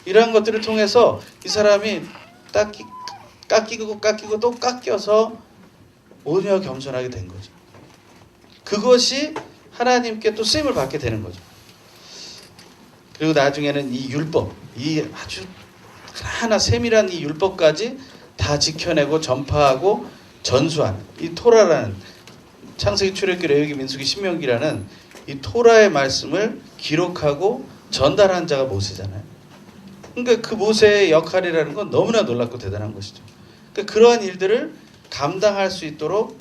이러한 것들을 통해서 이 사람이 깎이고 또 깎여서 온유하고 겸손하게 된 거죠. 그것이 하나님께 또 쓰임을 받게 되는 거죠. 그리고 나중에는 이 율법, 이 아주 하나 세밀한 이 율법까지 다 지켜내고 전파하고 전수하는 이 토라라는 창세기, 출애굽기, 레위기, 민수기, 신명기라는 이 토라의 말씀을 기록하고 전달한 자가 모세잖아요. 그러니까 그 모세의 역할이라는 건 너무나 놀랍고 대단한 것이죠. 그러니까 그러한 일들을 감당할 수 있도록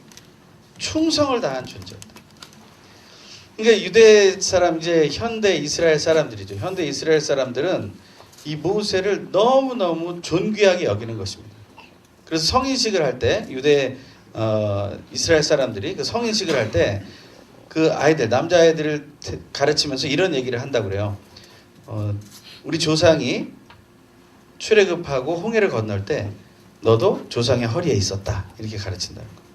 충성을 다한 존재였다. 그러니까 유대 사람, 이제 현대 이스라엘 사람들이죠. 현대 이스라엘 사람들은 이 모세를 너무너무 존귀하게 여기는 것입니다. 그래서 성인식을 할 때 유대 이스라엘 사람들이 그 성인식을 할 때 그 아이들, 남자아이들을 가르치면서 이런 얘기를 한다고 그래요. 우리 조상이 출애굽하고 홍해를 건널 때 너도 조상의 허리에 있었다. 이렇게 가르친다는 거예요.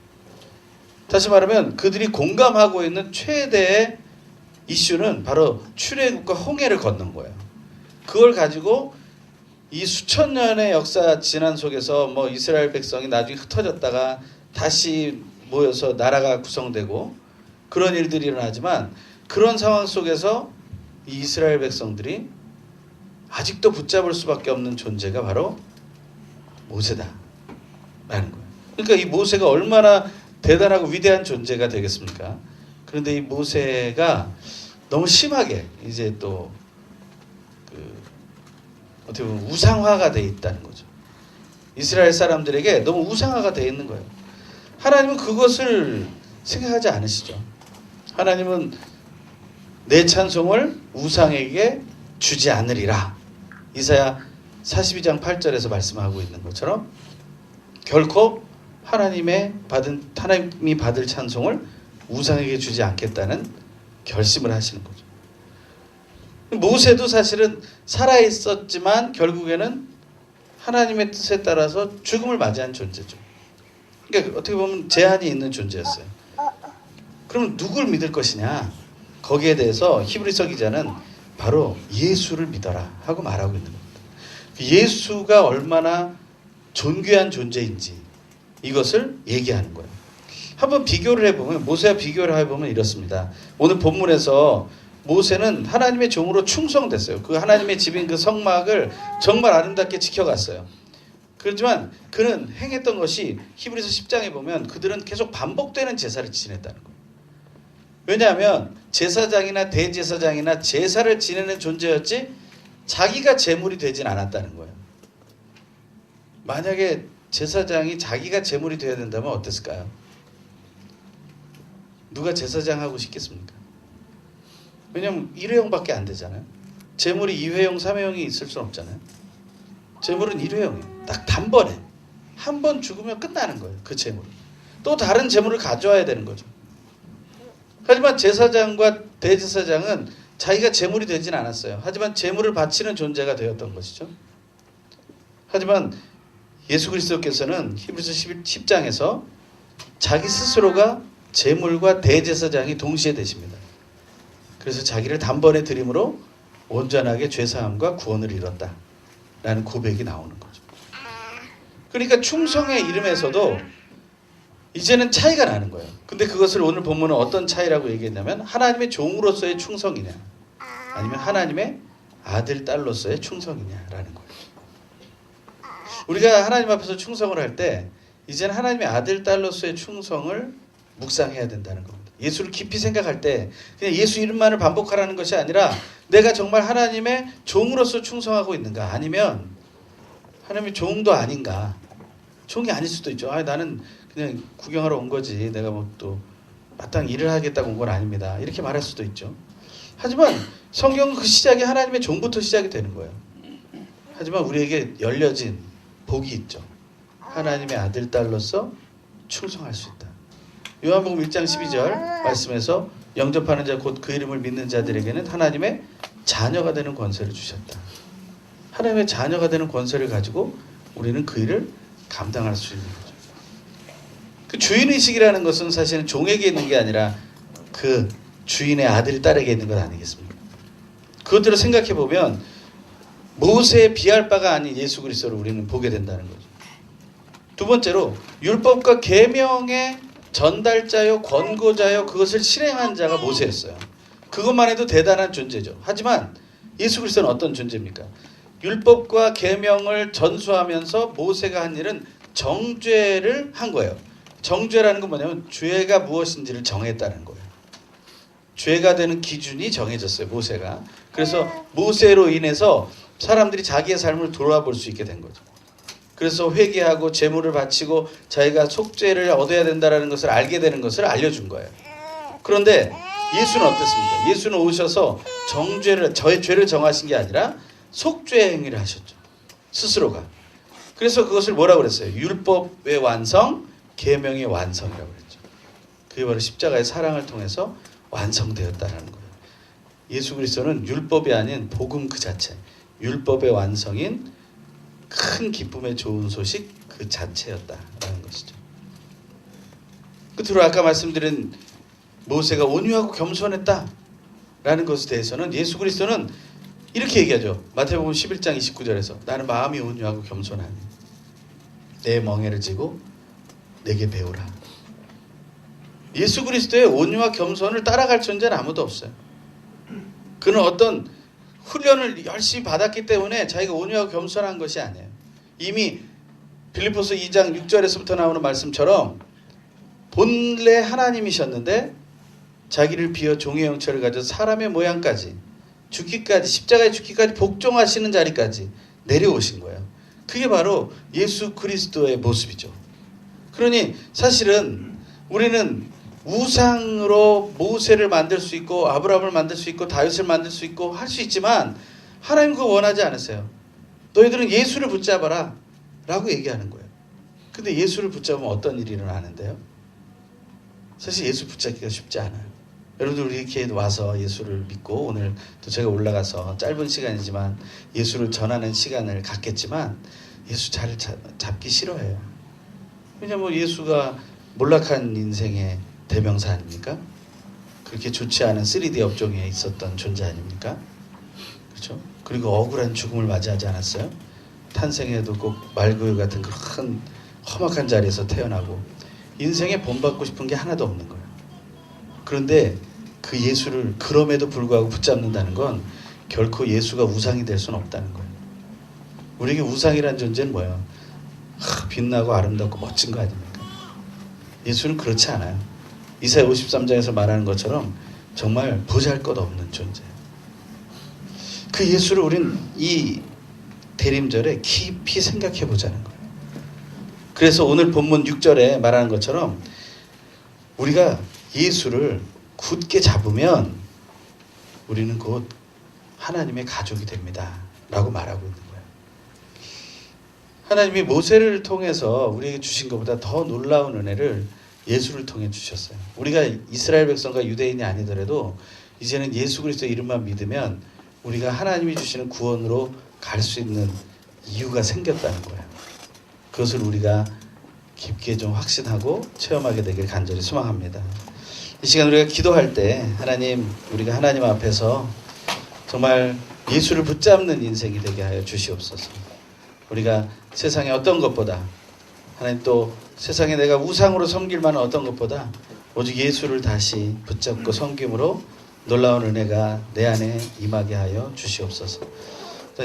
다시 말하면 그들이 공감하고 있는 최대의 이슈는 바로 출애굽과 홍해를 건넌 거예요. 그걸 가지고 이 수천 년의 역사 지난 속에서 뭐 이스라엘 백성이 나중에 흩어졌다가 다시 모여서 나라가 구성되고 그런 일들이 일어나지만 그런 상황 속에서 이 이스라엘 백성들이 아직도 붙잡을 수밖에 없는 존재가 바로 모세다라는 거예요. 그러니까 이 모세가 얼마나 대단하고 위대한 존재가 되겠습니까? 그런데 이 모세가 너무 심하게 이제 또 어떻게 보면 우상화가 돼 있다는 거죠. 이스라엘 사람들에게 너무 우상화가 돼 있는 거예요. 하나님은 그것을 생각하지 않으시죠? 하나님은 내 찬송을 우상에게 주지 않으리라. 이사야 42장 8절에서 말씀하고 있는 것처럼 결코 하나님이 받을 찬송을 우상에게 주지 않겠다는 결심을 하시는 거죠. 모세도 사실은 살아있었지만 결국에는 하나님의 뜻에 따라서 죽음을 맞이한 존재죠. 그러니까 어떻게 보면 제한이 있는 존재였어요. 그럼 누굴 믿을 것이냐? 거기에 대해서 히브리서 기자는 바로 예수를 믿어라 하고 말하고 있는 겁니다. 예수가 얼마나 존귀한 존재인지 이것을 얘기하는 거예요. 한번 비교를 해보면, 모세와 비교를 해보면 이렇습니다. 오늘 본문에서 모세는 하나님의 종으로 충성됐어요. 그 하나님의 집인 그 성막을 정말 아름답게 지켜갔어요. 그렇지만 그는 행했던 것이 히브리서 10장에 보면 그들은 계속 반복되는 제사를 지냈다는 거예요. 왜냐하면 제사장이나 대제사장이나 제사를 지내는 존재였지 자기가 제물이 되진 않았다는 거예요. 만약에 제사장이 자기가 제물이 되어야 된다면 어땠을까요? 누가 제사장 하고 싶겠습니까? 왜냐하면 1회용밖에 안 되잖아요. 제물이 2회용, 3회용이 있을 수는 없잖아요. 제물은 1회용이에요. 딱 단번에 한 번 죽으면 끝나는 거예요. 그 제물은. 또 다른 제물을 가져와야 되는 거죠. 하지만 제사장과 대제사장은 자기가 제물이 되진 않았어요. 하지만 제물을 바치는 존재가 되었던 것이죠. 하지만 예수 그리스도께서는 히브리서 10장에서 자기 스스로가 제물과 대제사장이 동시에 되십니다. 그래서 자기를 단번에 드림으로 온전하게 죄사함과 구원을 이뤘다 라는 고백이 나오는 거죠. 그러니까 충성의 이름에서도 이제는 차이가 나는 거예요. 근데 그것을 오늘 본문은 어떤 차이라고 얘기했냐면 하나님의 종으로서의 충성이냐 아니면 하나님의 아들, 딸로서의 충성이냐라는 거예요. 우리가 하나님 앞에서 충성을 할 때 이제는 하나님의 아들, 딸로서의 충성을 묵상해야 된다는 겁니다. 예수를 깊이 생각할 때 그냥 예수 이름만을 반복하라는 것이 아니라 내가 정말 하나님의 종으로서 충성하고 있는가, 아니면 하나님의 종도 아닌가. 종이 아닐 수도 있죠. 나는 그냥 구경하러 온 거지, 내가 뭐 또 마땅히 일을 하겠다고 온 건 아닙니다, 이렇게 말할 수도 있죠. 하지만 성경은 그 시작이 하나님의 종부터 시작이 되는 거예요. 하지만 우리에게 열려진 복이 있죠. 하나님의 아들, 딸로서 충성할 수 있다. 요한복음 1장 12절 말씀에서 영접하는 자 곧 그 이름을 믿는 자들에게는 하나님의 자녀가 되는 권세를 주셨다. 하나님의 자녀가 되는 권세를 가지고 우리는 그 일을 감당할 수 있는 거죠. 그 주인의식이라는 것은 사실은 종에게 있는 게 아니라 그 주인의 아들, 딸에게 있는 것 아니겠습니까? 그것들을 생각해 보면 모세에 비할 바가 아닌 예수 그리스도를 우리는 보게 된다는 거죠. 두 번째로 율법과 계명의 전달자요, 권고자요, 그것을 실행한 자가 모세였어요. 그것만 해도 대단한 존재죠. 하지만 예수 그리스도는 어떤 존재입니까? 율법과 계명을 전수하면서 모세가 한 일은 정죄를 한 거예요. 정죄라는 건 뭐냐면 죄가 무엇인지를 정했다는 거예요. 죄가 되는 기준이 정해졌어요, 모세가. 그래서 모세로 인해서 사람들이 자기의 삶을 돌아볼 수 있게 된 거죠. 그래서 회개하고 제물을 바치고 자기가 속죄를 얻어야 된다는 것을 알게 되는 것을 알려준 거예요. 그런데 예수는 어땠습니까? 예수는 오셔서 저의 죄를 정하신 게 아니라 속죄 행위를 하셨죠. 스스로가. 그래서 그것을 뭐라고 그랬어요? 율법의 완성, 계명의 완성이라고 그랬죠. 그게 바로 십자가의 사랑을 통해서 완성되었다는 거예요. 예수 그리스도는 율법이 아닌 복음 그 자체, 율법의 완성인 큰 기쁨의 좋은 소식 그 자체였다라는 것이죠. 끝으로 아까 말씀드린 모세가 온유하고 겸손했다라는 것에 대해서는 예수 그리스도는 이렇게 얘기하죠. 마태복음 11장 29절에서 나는 마음이 온유하고 겸손하니 내 멍에를 지고 내게 배우라. 예수 그리스도의 온유와 겸손을 따라갈 존재는 아무도 없어요. 그는 어떤 훈련을 열심히 받았기 때문에 자기가 온유하고 겸손한 것이 아니에요. 이미 빌립보서 2장 6절에서부터 나오는 말씀처럼 본래 하나님이셨는데 자기를 비어 종의 형체를 가져 사람의 모양까지 죽기까지, 십자가에 죽기까지 복종하시는 자리까지 내려오신 거예요. 그게 바로 예수 그리스도의 모습이죠. 그러니 사실은 우리는 우상으로 모세를 만들 수 있고 아브라함을 만들 수 있고 다윗을 만들 수 있고 할 수 있지만 하나님 그거 원하지 않으세요. 너희들은 예수를 붙잡아라 라고 얘기하는 거예요. 근데 예수를 붙잡으면 어떤 일이 일어나는데요? 사실 예수 붙잡기가 쉽지 않아요. 여러분들 우리 이렇게 와서 예수를 믿고 오늘 또 제가 올라가서 짧은 시간이지만 예수를 전하는 시간을 갖겠지만 예수 잘 잡기 싫어해요. 왜냐하면 예수가 몰락한 인생의 대명사 아닙니까? 그렇게 좋지 않은 3D 업종에 있었던 존재 아닙니까? 그렇죠? 그리고 억울한 죽음을 맞이하지 않았어요? 탄생에도 꼭 말구유 같은 큰 험악한 자리에서 태어나고 인생에 본받고 싶은 게 하나도 없는 거예요. 그런데 그 예수를 그럼에도 불구하고 붙잡는다는 건 결코 예수가 우상이 될 수는 없다는 거예요. 우리에게 우상이라는 존재는 뭐예요? 빛나고 아름답고 멋진 거 아닙니까? 예수는 그렇지 않아요. 이사야 53장에서 말하는 것처럼 정말 보잘것없는 존재예요. 그 예수를 우린 이 대림절에 깊이 생각해 보자는 거예요. 그래서 오늘 본문 6절에 말하는 것처럼 우리가 예수를 굳게 잡으면 우리는 곧 하나님의 가족이 됩니다 라고 말하고 있는 거예요. 하나님이 모세를 통해서 우리에게 주신 것보다 더 놀라운 은혜를 예수를 통해 주셨어요. 우리가 이스라엘 백성과 유대인이 아니더라도 이제는 예수 그리스도 이름만 믿으면 우리가 하나님이 주시는 구원으로 갈 수 있는 이유가 생겼다는 거예요. 그것을 우리가 깊게 좀 확신하고 체험하게 되길 간절히 소망합니다. 이 시간 우리가 기도할 때 하나님, 우리가 하나님 앞에서 정말 예수를 붙잡는 인생이 되게 하여 주시옵소서. 우리가 세상의 어떤 것보다 하나님 또 세상에 내가 우상으로 섬길 만한 어떤 것보다 오직 예수를 다시 붙잡고 섬김으로 놀라운 은혜가 내 안에 임하게 하여 주시옵소서.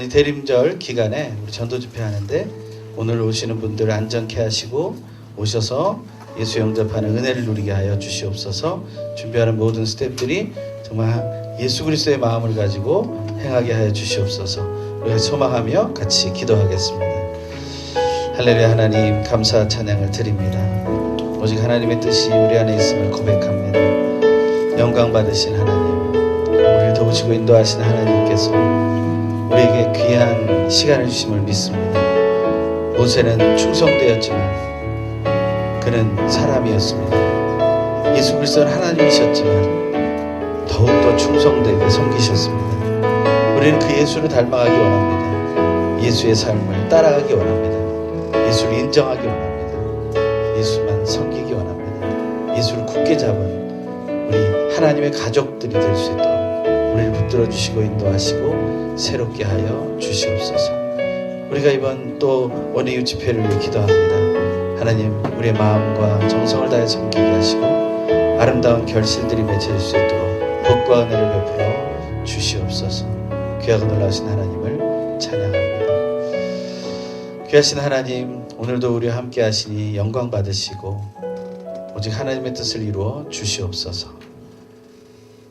이 대림절 기간에 우리 전도 집회하는데 오늘 오시는 분들 안전케 하시고 오셔서 예수 영접하는 은혜를 누리게 하여 주시옵소서. 준비하는 모든 스태프들이 정말 예수 그리스도의 마음을 가지고 행하게 하여 주시옵소서. 우리가 소망하며 같이 기도하겠습니다. 할렐루야. 하나님 감사 찬양을 드립니다. 오직 하나님의 뜻이 우리 안에 있음을 고백합니다. 영광 받으신 하나님, 우리를 도우시고 인도하신 하나님께서 우리에게 귀한 시간을 주심을 믿습니다. 모세는 충성되었지만 그는 사람이었습니다. 예수 그리스도는 하나님이셨지만 더욱더 충성되게 섬기셨습니다. 우리는 그 예수를 닮아가기 원합니다. 예수의 삶을 따라가기 원합니다. 예수를 인정하기 원합니다. 예수만 섬기기 원합니다. 예수를 굳게 잡은 우리 하나님의 가족들이 될 수 있도록 우리를 붙들어 주시고 인도하시고 새롭게 하여 주시옵소서. 우리가 이번 또 원의 유치회를 위해 기도합니다. 하나님, 우리의 마음과 정성을 다해 섬기게 하시고 아름다운 결실들이 맺혀질 수 있도록 복과 은혜를 베풀어 주시옵소서. 귀하고 놀라우신 하나님을 찬양합니다. 귀하신 하나님, 오늘도 우리와 함께 하시니 영광 받으시고 오직 하나님의 뜻을 이루어 주시옵소서.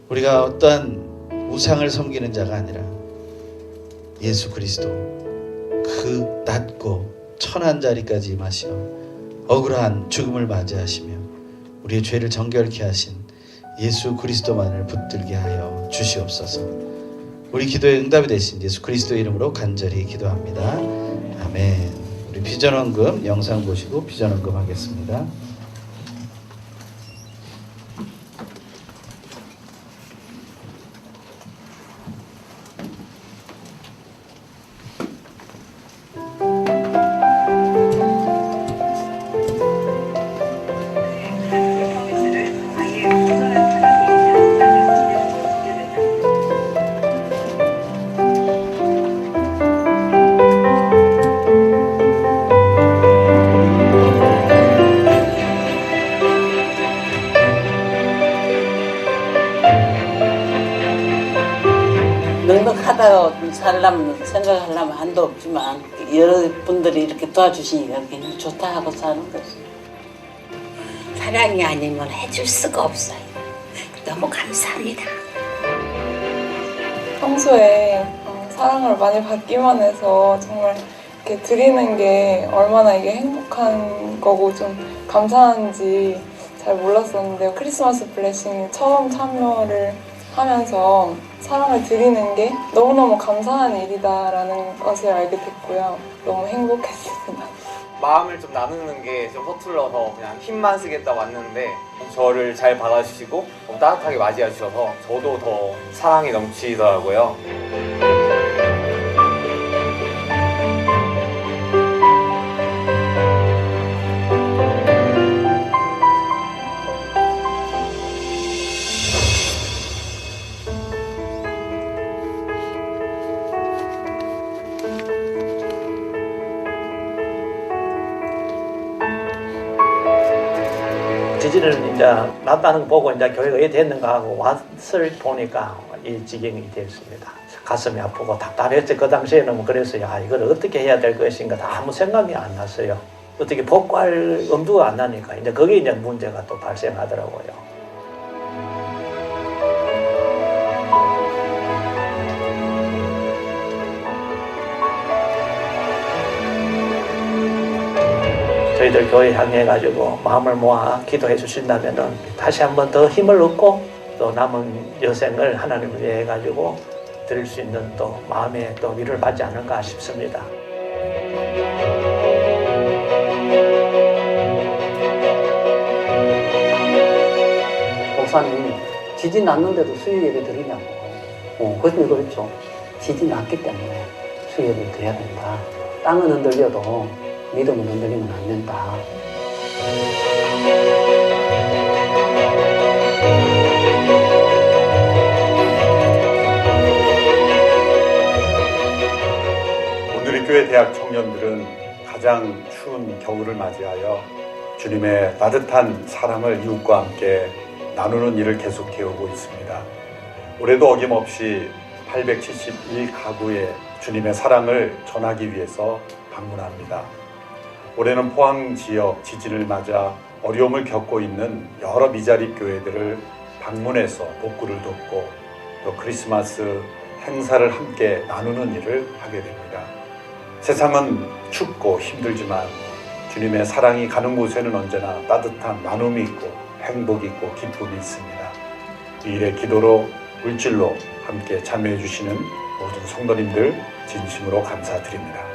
우리가 어떠한 우상을 섬기는 자가 아니라 예수 그리스도 그 낮고 천한 자리까지 임하시어 억울한 죽음을 맞이하시며 우리의 죄를 정결케 하신 예수 그리스도만을 붙들게 하여 주시옵소서. 우리 기도의 응답이 되신 예수 그리스도의 이름으로 간절히 기도합니다. 아멘. 우리 비전원금 영상 보시고 비전원금 하겠습니다. 넉넉하다고 살려면 생각하려면 한도 없지만 여러 분들이 이렇게 도와주시니까 그냥 좋다 하고 사는 거지. 사랑이 아니면 해줄 수가 없어요. 너무 감사합니다. 평소에 사랑을 많이 받기만 해서 정말 이렇게 드리는 게 얼마나 이게 행복한 거고 좀 감사한지 잘 몰랐었는데요. 크리스마스 블레싱 처음 참여를 하면서 사랑을 드리는 게 너무너무 감사한 일이다라는 것을 알게 됐고요. 너무 행복했습니다. 마음을 좀 나누는 게 좀 서툴러서 그냥 힘만 쓰겠다 왔는데 저를 잘 받아주시고 따뜻하게 맞이해 주셔서 저도 더 사랑이 넘치더라고요. 지진을 이제 났다는 거 보고 이제 교회가 왜 됐는가 하고 왔을 보니까 이 지경이 되었습니다. 가슴이 아프고 답답했죠. 그 당시에는 그래서 야 이걸 어떻게 해야 될 것인가 다 아무 생각이 안 났어요. 어떻게 복구할 엄두가 안 나니까 이제 거기에 이제 문제가 또 발생하더라고요. 저희들 교회 향해 가지고 마음을 모아 기도해 주신다면은 다시 한번 더 힘을 얻고 또 남은 여생을 하나님을 위해 가지고 드릴 수 있는 또 마음의 또 위로를 받지 않을까 싶습니다. 목사님 지진 났는데도 수요 예배 드리냐고. 그런데 그렇죠. 지진 났기 때문에 수요 예배 드려야 된다. 땅은 흔들려도 믿음은 흔들리면 안 된다. 오늘의 교회 대학 청년들은 가장 추운 겨울을 맞이하여 주님의 따뜻한 사랑을 이웃과 함께 나누는 일을 계속해오고 있습니다. 올해도 어김없이 871가구의 주님의 사랑을 전하기 위해서 방문합니다. 올해는 포항 지역 지진을 맞아 어려움을 겪고 있는 여러 미자립 교회들을 방문해서 복구를 돕고 또 크리스마스 행사를 함께 나누는 일을 하게 됩니다. 세상은 춥고 힘들지만 주님의 사랑이 가는 곳에는 언제나 따뜻한 나눔이 있고 행복이 있고 기쁨이 있습니다. 이 일의 기도로 물질로 함께 참여해 주시는 모든 성도님들 진심으로 감사드립니다.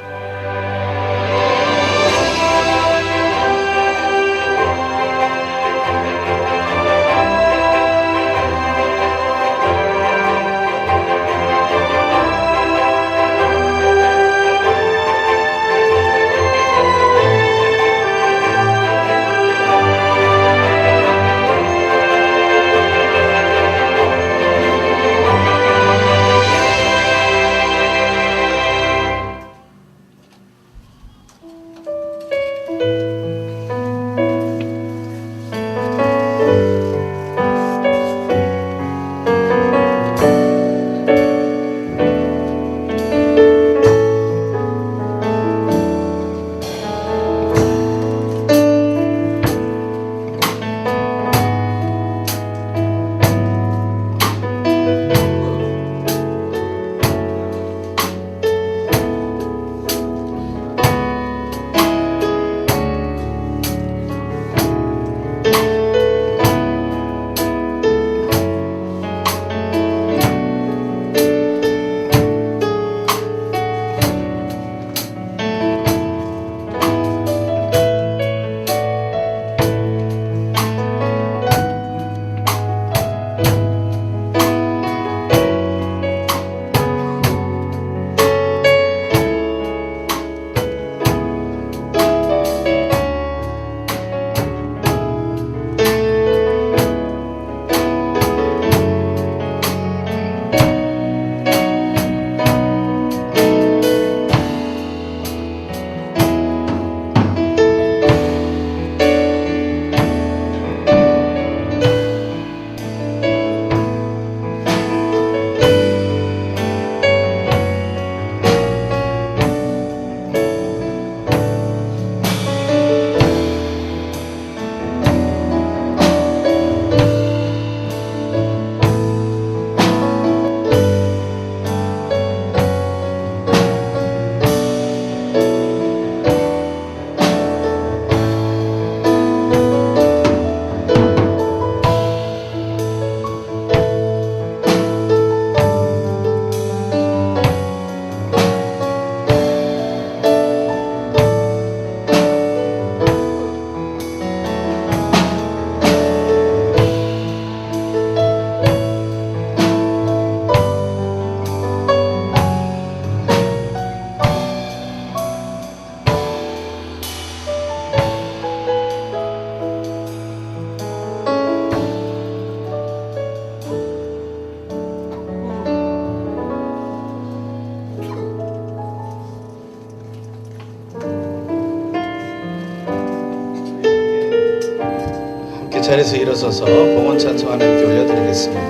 그 자리에서 일어서서 봉헌 찬송 하나님께 올려드리겠습니다.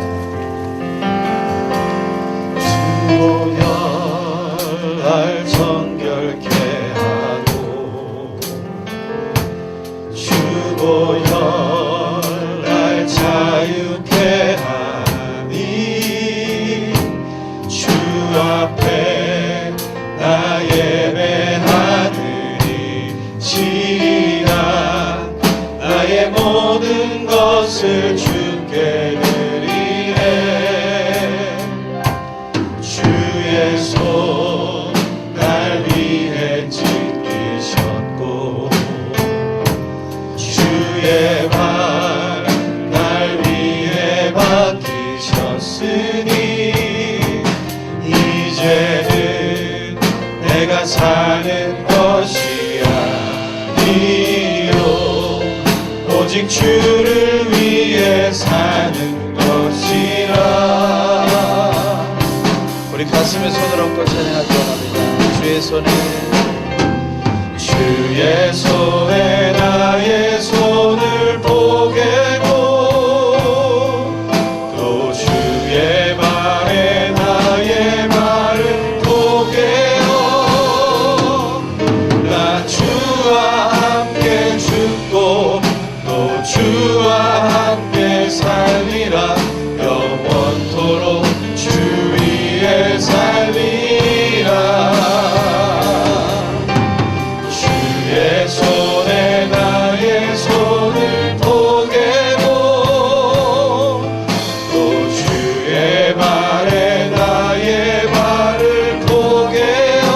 주보혈 정결케 하고 주보혈 자유케 하니 주 앞에 나 예배하느니 지나 나의 모든 것을 주께 드리네. 주의 손 날 위해 찢기셨고 주의 발 날 위해 박히셨으니 이제는 내가 사는 것이 아니요 오직 주를 위해 사는 것이라. 우리 가슴에 손을 얹고 찬양하기 원합니다. 주의 손에 나의 손을 보게고 또 주의 발에 나의 발을 보게요. 나 주와 함께 죽고 또 주와 함께 살리라. 영원토록 주 위에 살리라. 주의 손에 나의 손을 보게고 또 주의 발에 나의 발을 보게요.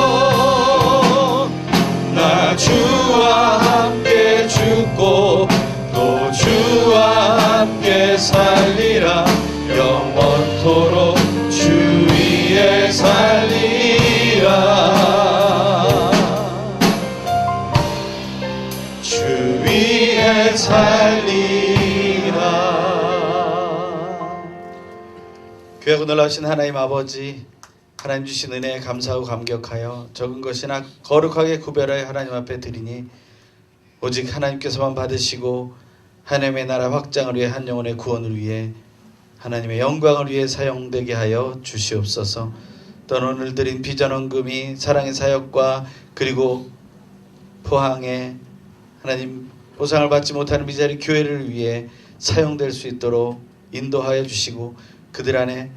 나 주와 함께 죽고 또 주와 함께 살리라. 영원토록 주 위에 살리라. 주 위에 살리라. 귀하고 놀라우신 하나님 아버지, 하나님 주신 은혜에 감사하고 감격하여 적은 것이나 거룩하게 구별하여 하나님 앞에 드리니 오직 하나님께서만 받으시고 하나님의 나라 확장을 위해 한 영혼의 구원을 위해 하나님의 영광을 위해 사용되게 하여 주시옵소서. 또 오늘 드린 비전헌금이 사랑의 사역과 그리고 포항에 하나님 보상을 받지 못하는 미자리 교회를 위해 사용될 수 있도록 인도하여 주시고 그들 안에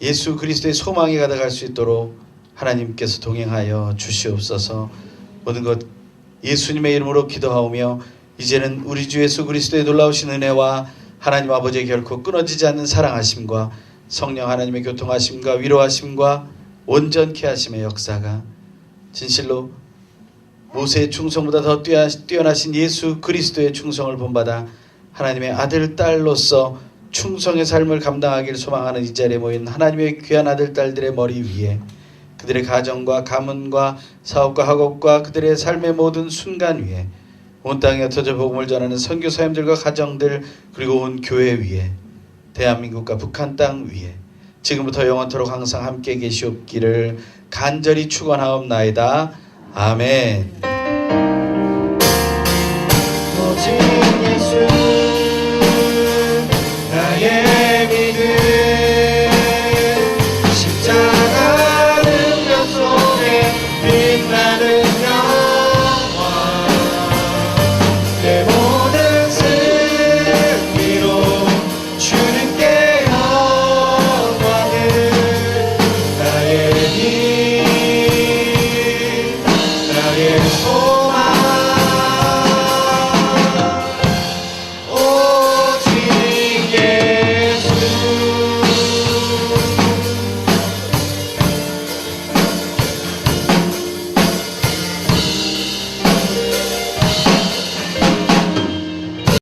예수 그리스도의 소망이 가득할 수 있도록 하나님께서 동행하여 주시옵소서. 모든 것 예수님의 이름으로 기도하오며 이제는 우리 주 예수 그리스도의 놀라우신 은혜와 하나님 아버지의 결코 끊어지지 않는 사랑하심과 성령 하나님의 교통하심과 위로하심과 온전케 하심의 역사가 진실로 모세의 충성보다 더 뛰어나신 예수 그리스도의 충성을 본받아 하나님의 아들 딸로서 충성의 삶을 감당하기를 소망하는 이 자리에 모인 하나님의 귀한 아들 딸들의 머리 위에 그들의 가정과 가문과 사업과 학업과 그들의 삶의 모든 순간 위에 온 땅에 흩어져 복음을 전하는 선교사님들과 가정들 그리고 온 교회 위에 대한민국과 북한 땅 위에 지금부터 영원토록 항상 함께 계시옵기를 간절히 축원하옵나이다. 아멘.